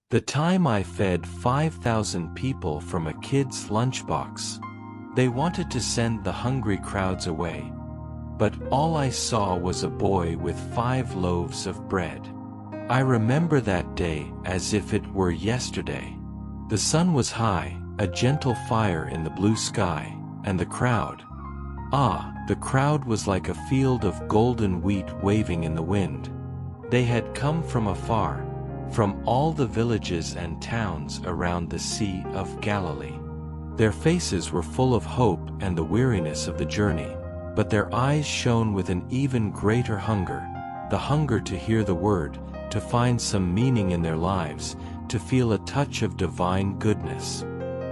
The time I fed 5,000 people from a kid's lunchbox. They wanted to send the hungry crowds away. But all I saw was a boy with 5 loaves of bread. I remember that day as if it were yesterday. The sun was high, a gentle fire in the blue sky, and the crowd. The crowd was like a field of golden wheat waving in the wind. They had come from afar, from all the villages and towns around the Sea of Galilee. Their faces were full of hope and the weariness of the journey, but their eyes shone with an even greater hunger, the hunger to hear the word, to find some meaning in their lives, to feel a touch of divine goodness.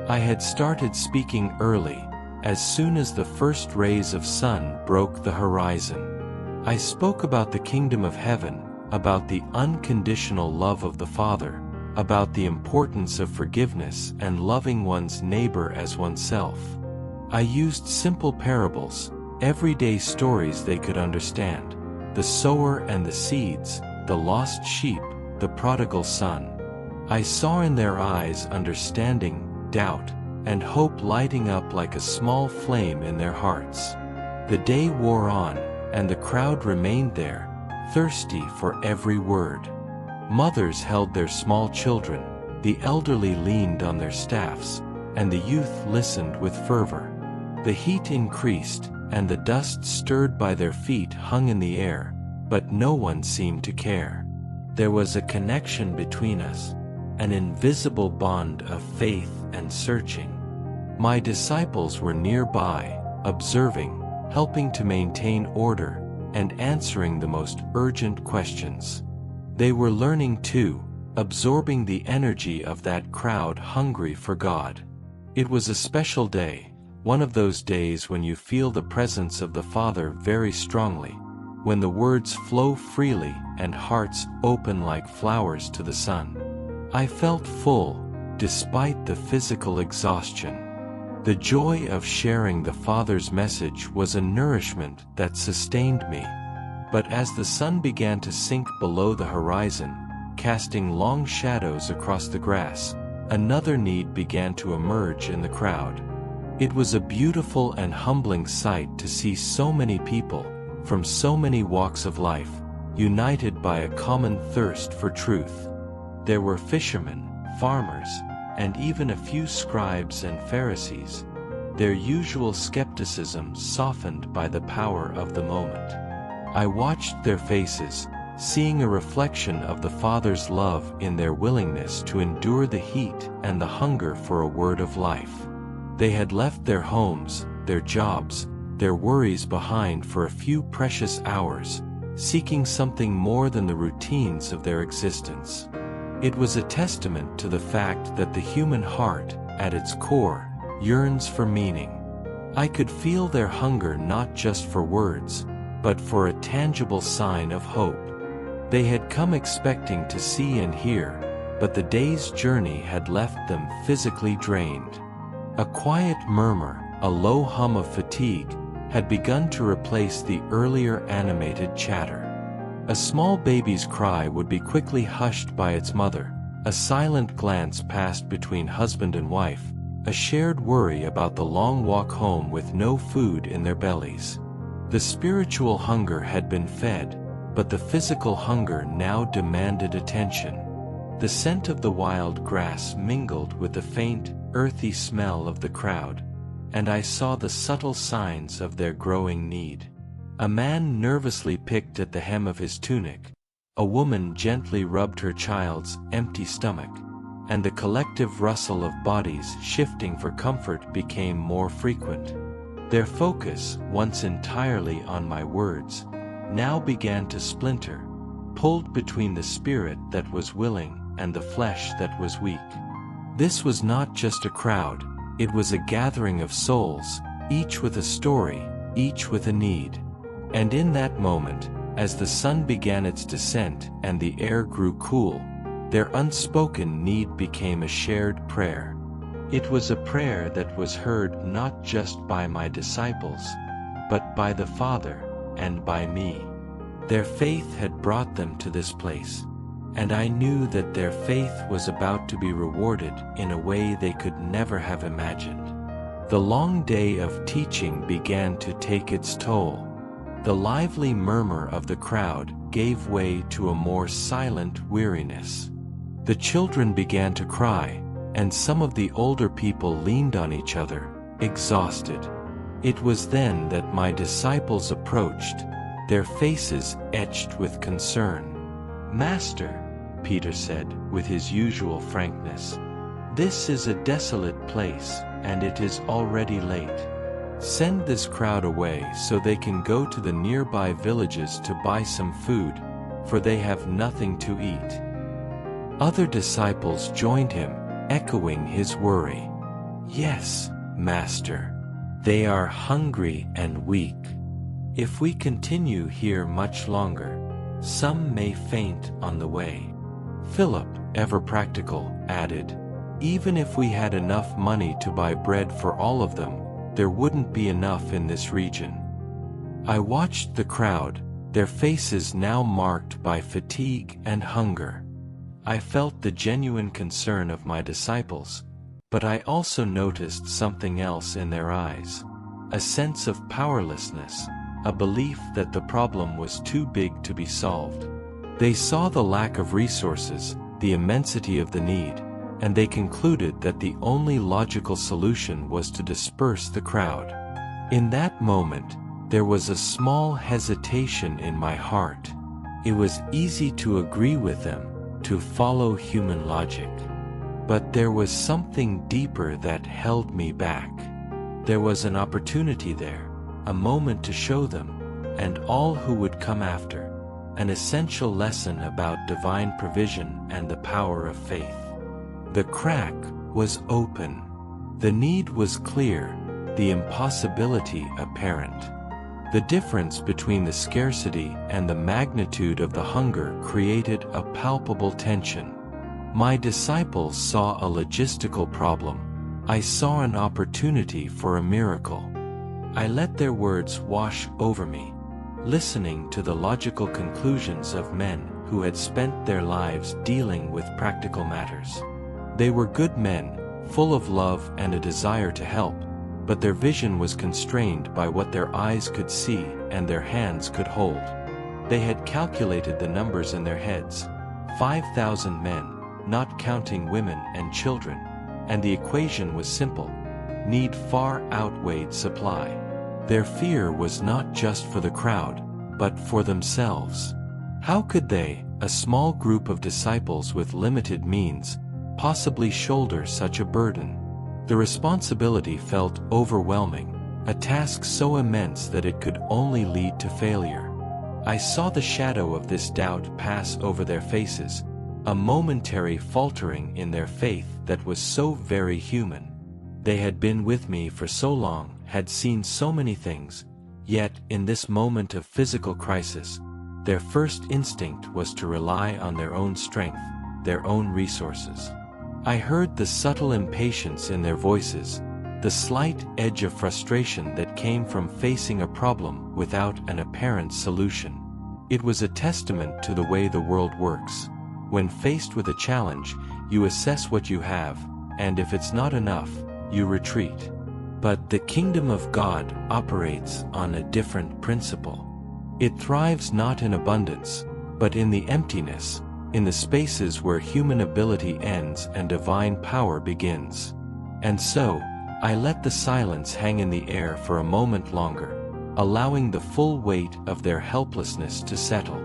I had started speaking early, as soon as the first rays of sun broke the horizon. I spoke about the kingdom of heaven, about the unconditional love of the Father, about the importance of forgiveness and loving one's neighbor as oneself. I used simple parables, everyday stories they could understand: the sower and the seeds, the lost sheep, the prodigal son. I saw in their eyes understanding, doubt, and hope lighting up like a small flame in their hearts. The day wore on, and the crowd remained there, thirsty for every word. Mothers held their small children, the elderly leaned on their staffs, and the youth listened with fervor. The heat increased, and the dust stirred by their feet hung in the air, but no one seemed to care. There was a connection between us, an invisible bond of faith and searching. My disciples were nearby, observing, helping to maintain order, and answering the most urgent questions. They were learning too, absorbing the energy of that crowd hungry for God. It was a special day, one of those days when you feel the presence of the Father very strongly, when the words flow freely and hearts open like flowers to the sun. I felt full, despite the physical exhaustion. The joy of sharing the Father's message was a nourishment that sustained me. But as the sun began to sink below the horizon, casting long shadows across the grass, another need began to emerge in the crowd. It was a beautiful and humbling sight to see so many people, from so many walks of life, united by a common thirst for truth. There were fishermen, farmers, and even a few scribes and Pharisees, their usual skepticism softened by the power of the moment. I watched their faces, seeing a reflection of the Father's love in their willingness to endure the heat and the hunger for a word of life. They had left their homes, their jobs, their worries behind for a few precious hours, seeking something more than the routines of their existence. It was a testament to the fact that the human heart, at its core, yearns for meaning. I could feel their hunger not just for words, but for a tangible sign of hope. They had come expecting to see and hear, but the day's journey had left them physically drained. A quiet murmur, a low hum of fatigue, had begun to replace the earlier animated chatter. A small baby's cry would be quickly hushed by its mother, a silent glance passed between husband and wife, a shared worry about the long walk home with no food in their bellies. The spiritual hunger had been fed, but the physical hunger now demanded attention. The scent of the wild grass mingled with the faint, earthy smell of the crowd, and I saw the subtle signs of their growing need. A man nervously picked at the hem of his tunic, a woman gently rubbed her child's empty stomach, and the collective rustle of bodies shifting for comfort became more frequent. Their focus, once entirely on my words, now began to splinter, pulled between the spirit that was willing and the flesh that was weak. This was not just a crowd, it was a gathering of souls, each with a story, each with a need. And in that moment, as the sun began its descent and the air grew cool, their unspoken need became a shared prayer. It was a prayer that was heard not just by my disciples, but by the Father and by me. Their faith had brought them to this place, and I knew that their faith was about to be rewarded in a way they could never have imagined. The long day of teaching began to take its toll. The lively murmur of the crowd gave way to a more silent weariness. The children began to cry, and some of the older people leaned on each other, exhausted. It was then that my disciples approached, their faces etched with concern. "Master," Peter said, with his usual frankness, "this is a desolate place, and it is already late. Send this crowd away so they can go to the nearby villages to buy some food, for they have nothing to eat." Other disciples joined him, echoing his worry. "Yes, Master. They are hungry and weak. If we continue here much longer, some may faint on the way." Philip, ever practical, added, "Even if we had enough money to buy bread for all of them, there wouldn't be enough in this region." I watched the crowd, their faces now marked by fatigue and hunger. I felt the genuine concern of my disciples, but I also noticed something else in their eyes. A sense of powerlessness, a belief that the problem was too big to be solved. They saw the lack of resources, the immensity of the need, and they concluded that the only logical solution was to disperse the crowd. In that moment, there was a small hesitation in my heart. It was easy to agree with them, to follow human logic. But there was something deeper that held me back. There was an opportunity there, a moment to show them, and all who would come after, an essential lesson about divine provision and the power of faith. The crack was open. The need was clear, the impossibility apparent. The difference between the scarcity and the magnitude of the hunger created a palpable tension. My disciples saw a logistical problem. I saw an opportunity for a miracle. I let their words wash over me, listening to the logical conclusions of men who had spent their lives dealing with practical matters. They were good men, full of love and a desire to help, but their vision was constrained by what their eyes could see and their hands could hold. They had calculated the numbers in their heads, 5,000 men, not counting women and children, and the equation was simple: need far outweighed supply. Their fear was not just for the crowd, but for themselves. How could they, a small group of disciples with limited means, possibly shoulder such a burden? The responsibility felt overwhelming, a task so immense that it could only lead to failure. I saw the shadow of this doubt pass over their faces, a momentary faltering in their faith that was so very human. They had been with me for so long, had seen so many things, yet in this moment of physical crisis, their first instinct was to rely on their own strength, their own resources. I heard the subtle impatience in their voices, the slight edge of frustration that came from facing a problem without an apparent solution. It was a testament to the way the world works. When faced with a challenge, you assess what you have, and if it's not enough, you retreat. But the kingdom of God operates on a different principle. It thrives not in abundance, but in the emptiness, in the spaces where human ability ends and divine power begins. And so, I let the silence hang in the air for a moment longer, allowing the full weight of their helplessness to settle.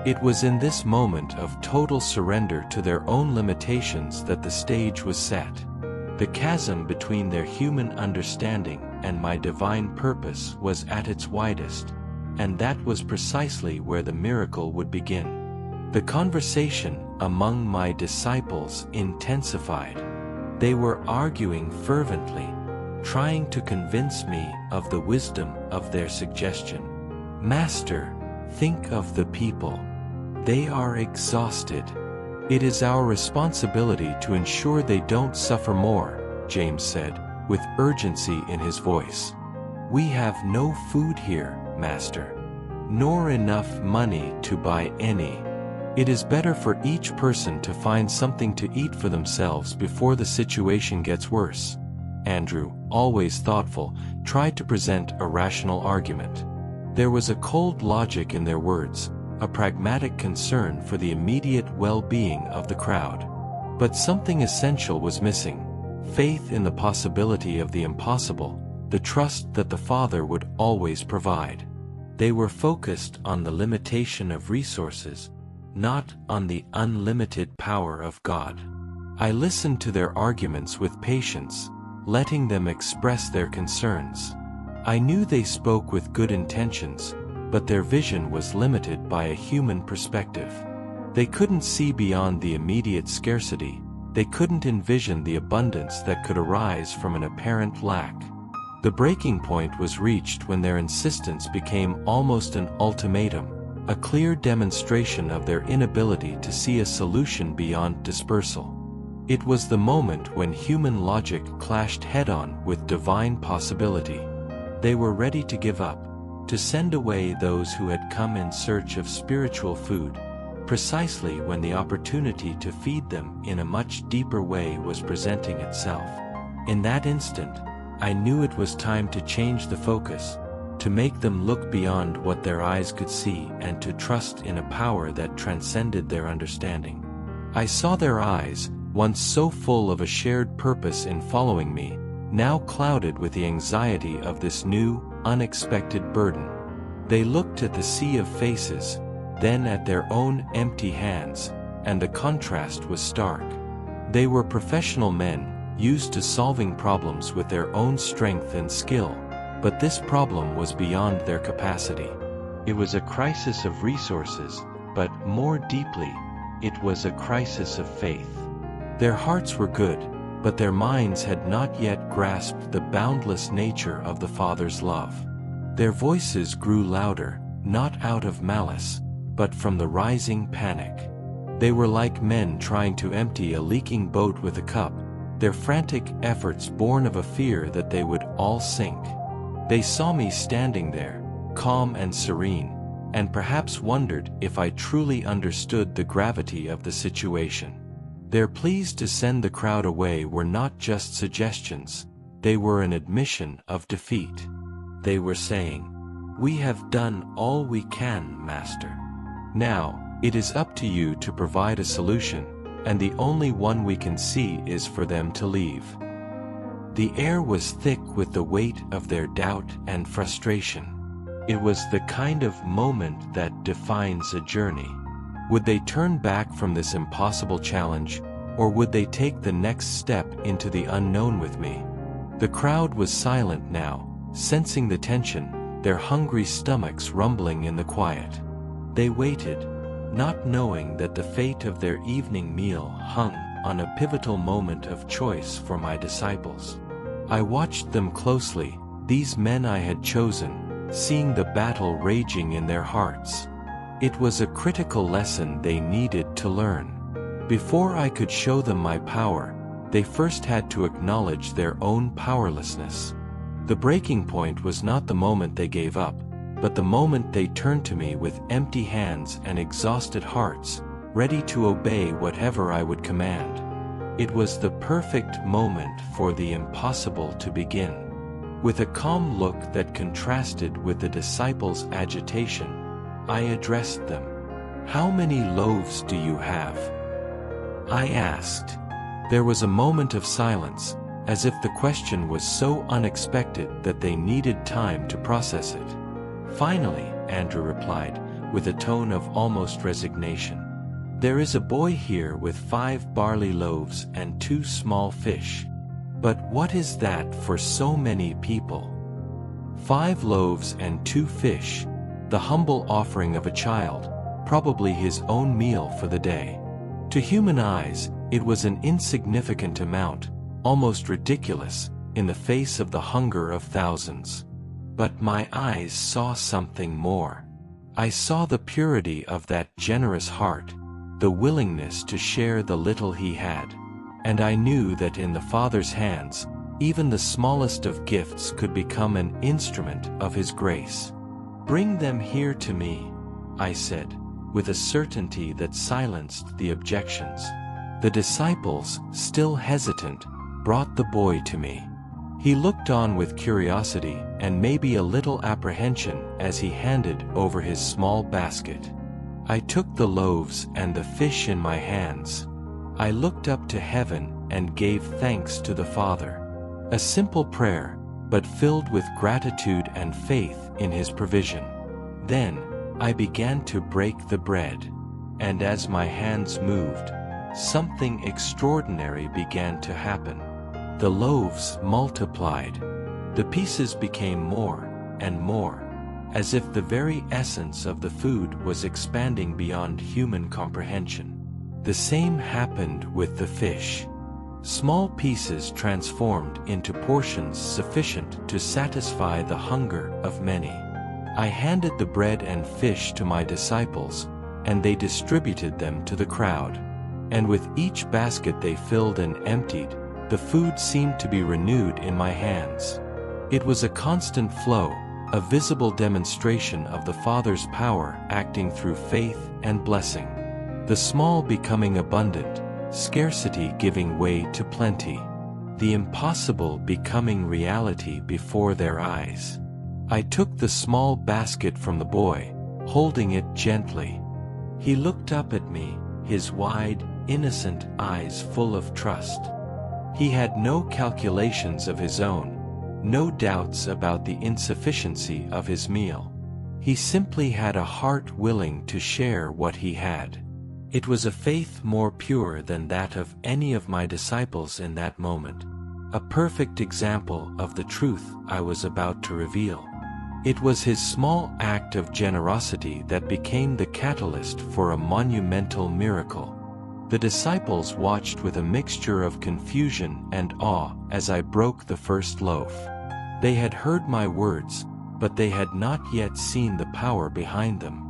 It was in this moment of total surrender to their own limitations that the stage was set. The chasm between their human understanding and my divine purpose was at its widest, and that was precisely where the miracle would begin. The conversation among my disciples intensified. They were arguing fervently, trying to convince me of the wisdom of their suggestion. "Master, think of the people. They are exhausted. It is our responsibility to ensure they don't suffer more," James said, with urgency in his voice. "We have no food here, Master, nor enough money to buy any. It is better for each person to find something to eat for themselves before the situation gets worse. Andrew, always thoughtful, tried to present a rational argument. There was a cold logic in their words, a pragmatic concern for the immediate well-being of the crowd. But something essential was missing: faith in the possibility of the impossible, the trust that the Father would always provide. They were focused on the limitation of resources, not on the unlimited power of God. I listened to their arguments with patience, letting them express their concerns. I knew they spoke with good intentions, but their vision was limited by a human perspective. They couldn't see beyond the immediate scarcity. They couldn't envision the abundance that could arise from an apparent lack. The breaking point was reached when their insistence became almost an ultimatum, a clear demonstration of their inability to see a solution beyond dispersal. It was the moment when human logic clashed head-on with divine possibility. They were ready to give up, to send away those who had come in search of spiritual food, precisely when the opportunity to feed them in a much deeper way was presenting itself. In that instant, I knew it was time to change the focus, to make them look beyond what their eyes could see and to trust in a power that transcended their understanding. I saw their eyes, once so full of a shared purpose in following me, now clouded with the anxiety of this new, unexpected burden. They looked at the sea of faces, then at their own empty hands, and the contrast was stark. They were professional men, used to solving problems with their own strength and skill, but this problem was beyond their capacity. It was a crisis of resources, but more deeply, it was a crisis of faith. Their hearts were good, but their minds had not yet grasped the boundless nature of the Father's love. Their voices grew louder, not out of malice, but from the rising panic. They were like men trying to empty a leaking boat with a cup, their frantic efforts born of a fear that they would all sink. They saw me standing there, calm and serene, and perhaps wondered if I truly understood the gravity of the situation. Their pleas to send the crowd away were not just suggestions, they were an admission of defeat. They were saying, "We have done all we can, Master. Now, it is up to you to provide a solution, and the only one we can see is for them to leave." The air was thick with the weight of their doubt and frustration. It was the kind of moment that defines a journey. Would they turn back from this impossible challenge, or would they take the next step into the unknown with me? The crowd was silent now, sensing the tension, their hungry stomachs rumbling in the quiet. They waited, not knowing that the fate of their evening meal hung on a pivotal moment of choice for my disciples. I watched them closely, these men I had chosen, seeing the battle raging in their hearts. It was a critical lesson they needed to learn. Before I could show them my power, they first had to acknowledge their own powerlessness. The breaking point was not the moment they gave up, but the moment they turned to me with empty hands and exhausted hearts, ready to obey whatever I would command. It was the perfect moment for the impossible to begin. With a calm look that contrasted with the disciples' agitation, I addressed them. "How many loaves do you have?" I asked. There was a moment of silence, as if the question was so unexpected that they needed time to process it. "Finally," Andrew replied, with a tone of almost resignation, "there is a boy here with 5 barley loaves and 2 small fish. But what is that for so many people? 5 loaves and 2 fish, the humble offering of a child, probably his own meal for the day." To human eyes, it was an insignificant amount, almost ridiculous, in the face of the hunger of thousands. But my eyes saw something more. I saw the purity of that generous heart, the willingness to share the little he had. And I knew that in the Father's hands, even the smallest of gifts could become an instrument of His grace. "Bring them here to me," I said, with a certainty that silenced the objections. The disciples, still hesitant, brought the boy to me. He looked on with curiosity and maybe a little apprehension as he handed over his small basket. I took the loaves and the fish in my hands. I looked up to heaven and gave thanks to the Father. A simple prayer, but filled with gratitude and faith in His provision. Then, I began to break the bread, and as my hands moved, something extraordinary began to happen. The loaves multiplied. The pieces became more and more, as if the very essence of the food was expanding beyond human comprehension. The same happened with the fish. Small pieces transformed into portions sufficient to satisfy the hunger of many. I handed the bread and fish to my disciples, and they distributed them to the crowd. And with each basket they filled and emptied, the food seemed to be renewed in my hands. It was a constant flow, a visible demonstration of the Father's power acting through faith and blessing. The small becoming abundant, scarcity giving way to plenty, the impossible becoming reality before their eyes. I took the small basket from the boy, holding it gently. He looked up at me, his wide, innocent eyes full of trust. He had no calculations of his own, no doubts about the insufficiency of his meal. He simply had a heart willing to share what he had. It was a faith more pure than that of any of my disciples in that moment, a perfect example of the truth I was about to reveal. It was his small act of generosity that became the catalyst for a monumental miracle. The disciples watched with a mixture of confusion and awe as I broke the first loaf. They had heard my words, but they had not yet seen the power behind them.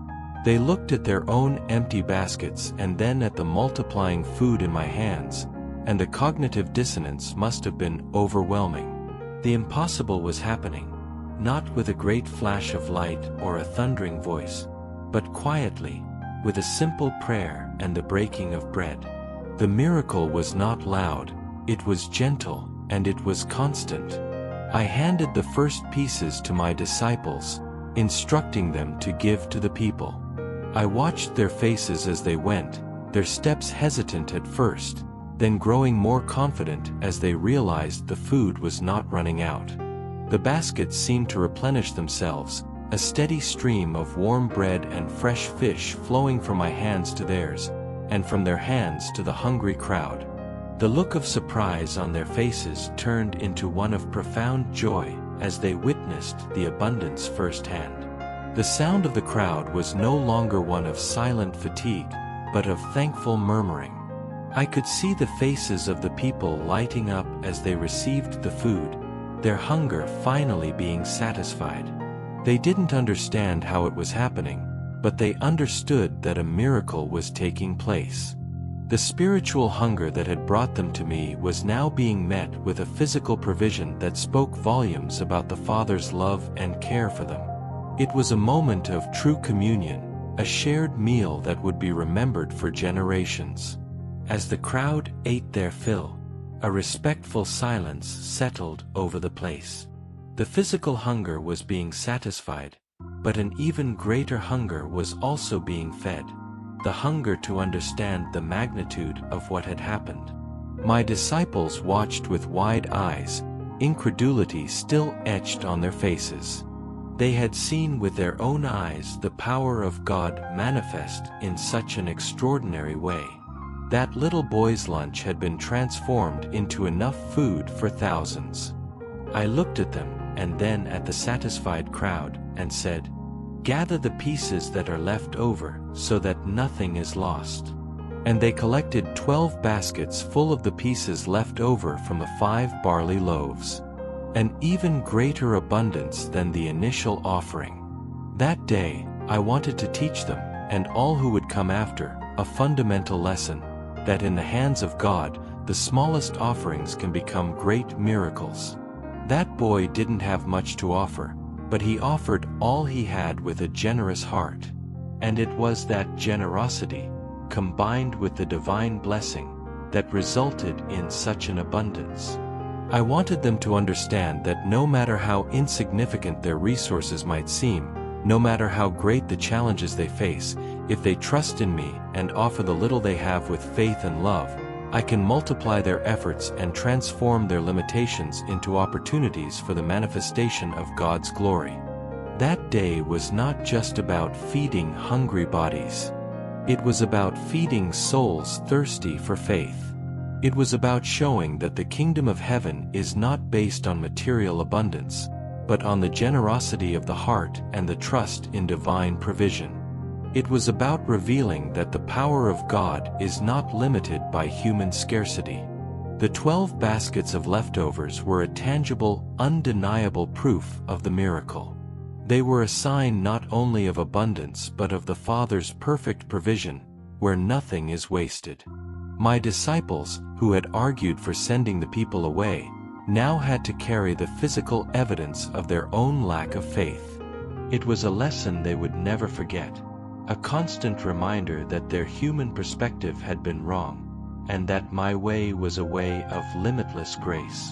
They looked at their own empty baskets and then at the multiplying food in my hands, and the cognitive dissonance must have been overwhelming. The impossible was happening, not with a great flash of light or a thundering voice, but quietly, with a simple prayer and the breaking of bread. The miracle was not loud, it was gentle, and it was constant. I handed the first pieces to my disciples, instructing them to give to the people. I watched their faces as they went, their steps hesitant at first, then growing more confident as they realized the food was not running out. The baskets seemed to replenish themselves, a steady stream of warm bread and fresh fish flowing from my hands to theirs, and from their hands to the hungry crowd. The look of surprise on their faces turned into one of profound joy as they witnessed the abundance firsthand. The sound of the crowd was no longer one of silent fatigue, but of thankful murmuring. I could see the faces of the people lighting up as they received the food, their hunger finally being satisfied. They didn't understand how it was happening, but they understood that a miracle was taking place. The spiritual hunger that had brought them to me was now being met with a physical provision that spoke volumes about the Father's love and care for them. It was a moment of true communion, a shared meal that would be remembered for generations. As the crowd ate their fill, a respectful silence settled over the place. The physical hunger was being satisfied, but an even greater hunger was also being fed, the hunger to understand the magnitude of what had happened. My disciples watched with wide eyes, incredulity still etched on their faces. They had seen with their own eyes the power of God manifest in such an extraordinary way. That little boy's lunch had been transformed into enough food for thousands. I looked at them, and then at the satisfied crowd, and said, "Gather the pieces that are left over, so that nothing is lost." And they collected 12 baskets full of the pieces left over from the 5 barley loaves. An even greater abundance than the initial offering. That day, I wanted to teach them, and all who would come after, a fundamental lesson, that in the hands of God, the smallest offerings can become great miracles. That boy didn't have much to offer, but he offered all he had with a generous heart. And it was that generosity, combined with the divine blessing, that resulted in such an abundance. I wanted them to understand that no matter how insignificant their resources might seem, no matter how great the challenges they face, if they trust in me and offer the little they have with faith and love, I can multiply their efforts and transform their limitations into opportunities for the manifestation of God's glory. That day was not just about feeding hungry bodies. It was about feeding souls thirsty for faith. It was about showing that the kingdom of heaven is not based on material abundance, but on the generosity of the heart and the trust in divine provision. It was about revealing that the power of God is not limited by human scarcity. The 12 baskets of leftovers were a tangible, undeniable proof of the miracle. They were a sign not only of abundance but of the Father's perfect provision, where nothing is wasted. My disciples, who had argued for sending the people away, now had to carry the physical evidence of their own lack of faith. It was a lesson they would never forget, a constant reminder that their human perspective had been wrong, and that my way was a way of limitless grace.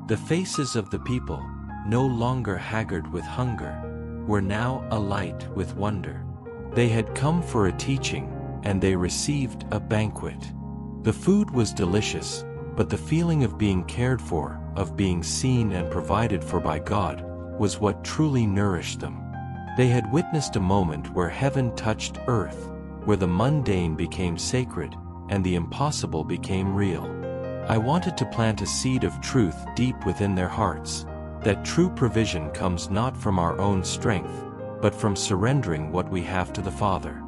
The faces of the people, no longer haggard with hunger, were now alight with wonder. They had come for a teaching, and they received a banquet. The food was delicious, but the feeling of being cared for, of being seen and provided for by God, was what truly nourished them. They had witnessed a moment where heaven touched earth, where the mundane became sacred, and the impossible became real. I wanted to plant a seed of truth deep within their hearts, that true provision comes not from our own strength, but from surrendering what we have to the Father.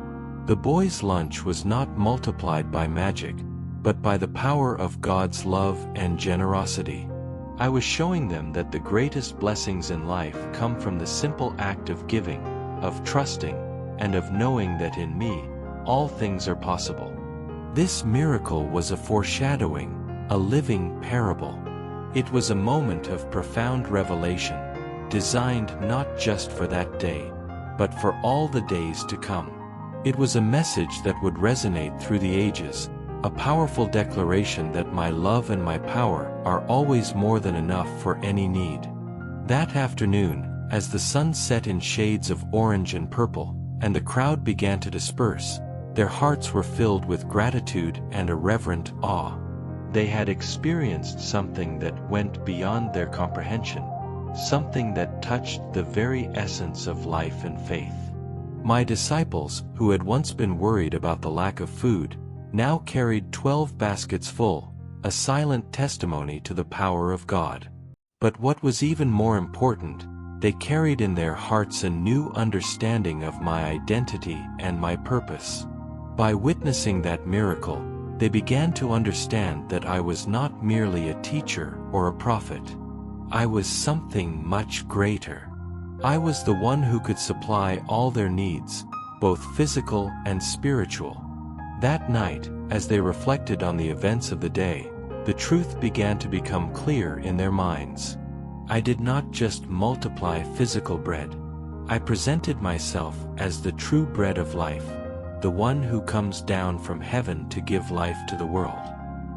The boys' lunch was not multiplied by magic, but by the power of God's love and generosity. I was showing them that the greatest blessings in life come from the simple act of giving, of trusting, and of knowing that in me, all things are possible. This miracle was a foreshadowing, a living parable. It was a moment of profound revelation, designed not just for that day, but for all the days to come. It was a message that would resonate through the ages, a powerful declaration that my love and my power are always more than enough for any need. That afternoon, as the sun set in shades of orange and purple, and the crowd began to disperse, their hearts were filled with gratitude and a reverent awe. They had experienced something that went beyond their comprehension, something that touched the very essence of life and faith. My disciples, who had once been worried about the lack of food, now carried 12 baskets full, a silent testimony to the power of God. But what was even more important, they carried in their hearts a new understanding of my identity and my purpose. By witnessing that miracle, they began to understand that I was not merely a teacher or a prophet. I was something much greater. I was the one who could supply all their needs, both physical and spiritual. That night, as they reflected on the events of the day, the truth began to become clear in their minds. I did not just multiply physical bread. I presented myself as the true bread of life, the one who comes down from heaven to give life to the world.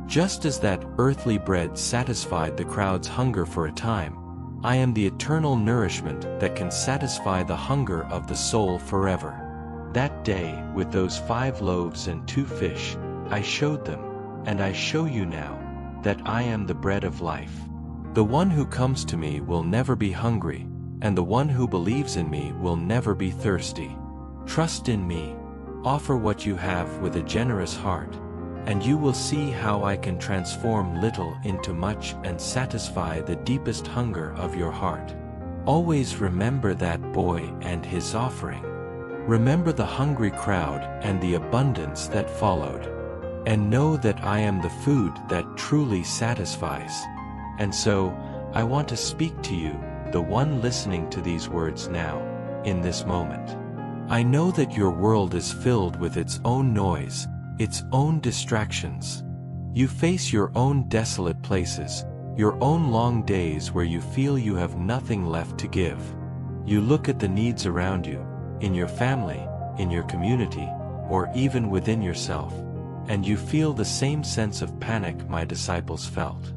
Just as that earthly bread satisfied the crowd's hunger for a time, I am the eternal nourishment that can satisfy the hunger of the soul forever. That day, with those 5 loaves and 2 fish, I showed them, and I show you now, that I am the bread of life. The one who comes to me will never be hungry, and the one who believes in me will never be thirsty. Trust in me. Offer what you have with a generous heart, and you will see how I can transform little into much and satisfy the deepest hunger of your heart. Always remember that boy and his offering. Remember the hungry crowd and the abundance that followed. And know that I am the food that truly satisfies. And so, I want to speak to you, the one listening to these words now, in this moment. I know that your world is filled with its own noise, its own distractions. You face your own desolate places, your own long days where you feel you have nothing left to give. You look at the needs around you, in your family, in your community, or even within yourself, and you feel the same sense of panic my disciples felt.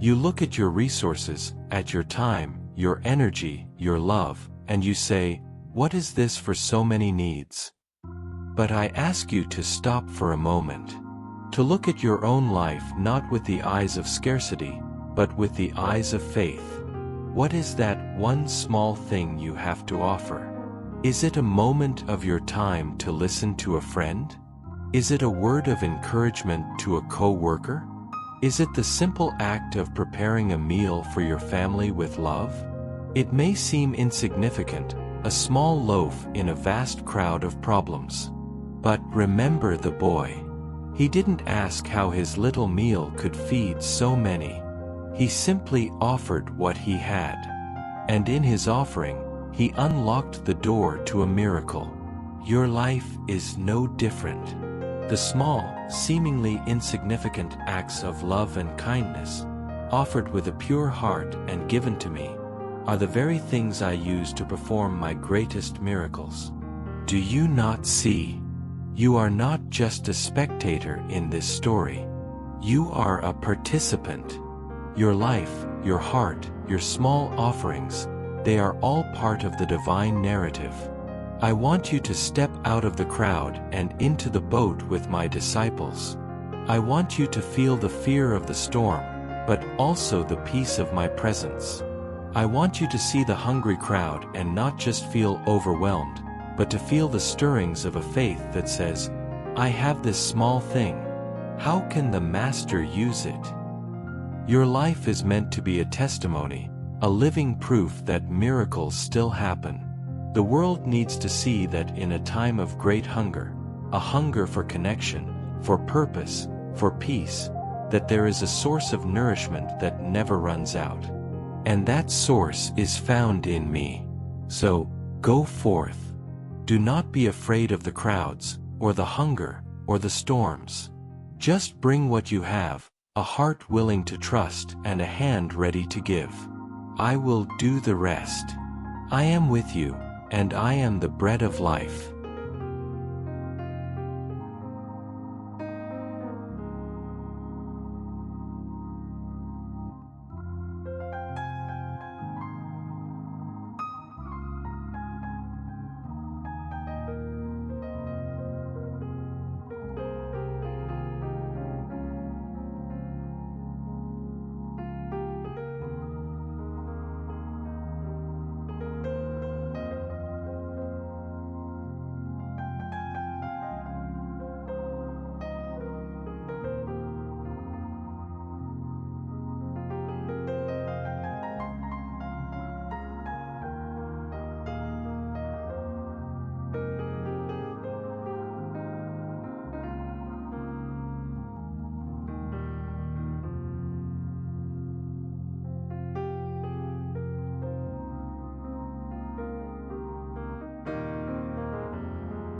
You look at your resources, at your time, your energy, your love, and you say, "What is this for so many needs?" But I ask you to stop for a moment, to look at your own life not with the eyes of scarcity, but with the eyes of faith. What is that one small thing you have to offer? Is it a moment of your time to listen to a friend? Is it a word of encouragement to a co-worker? Is it the simple act of preparing a meal for your family with love? It may seem insignificant, a small loaf in a vast crowd of problems. But remember the boy. He didn't ask how his little meal could feed so many. He simply offered what he had. And in his offering, he unlocked the door to a miracle. Your life is no different. The small, seemingly insignificant acts of love and kindness, offered with a pure heart and given to me, are the very things I use to perform my greatest miracles. Do you not see? You are not just a spectator in this story. You are a participant. Your life, your heart, your small offerings, they are all part of the divine narrative. I want you to step out of the crowd and into the boat with my disciples. I want you to feel the fear of the storm, but also the peace of my presence. I want you to see the hungry crowd and not just feel overwhelmed, but to feel the stirrings of a faith that says, "I have this small thing. How can the Master use it?" Your life is meant to be a testimony, a living proof that miracles still happen. The world needs to see that in a time of great hunger, a hunger for connection, for purpose, for peace, that there is a source of nourishment that never runs out. And that source is found in me. So, go forth. Do not be afraid of the crowds, or the hunger, or the storms. Just bring what you have, a heart willing to trust and a hand ready to give. I will do the rest. I am with you, and I am the bread of life.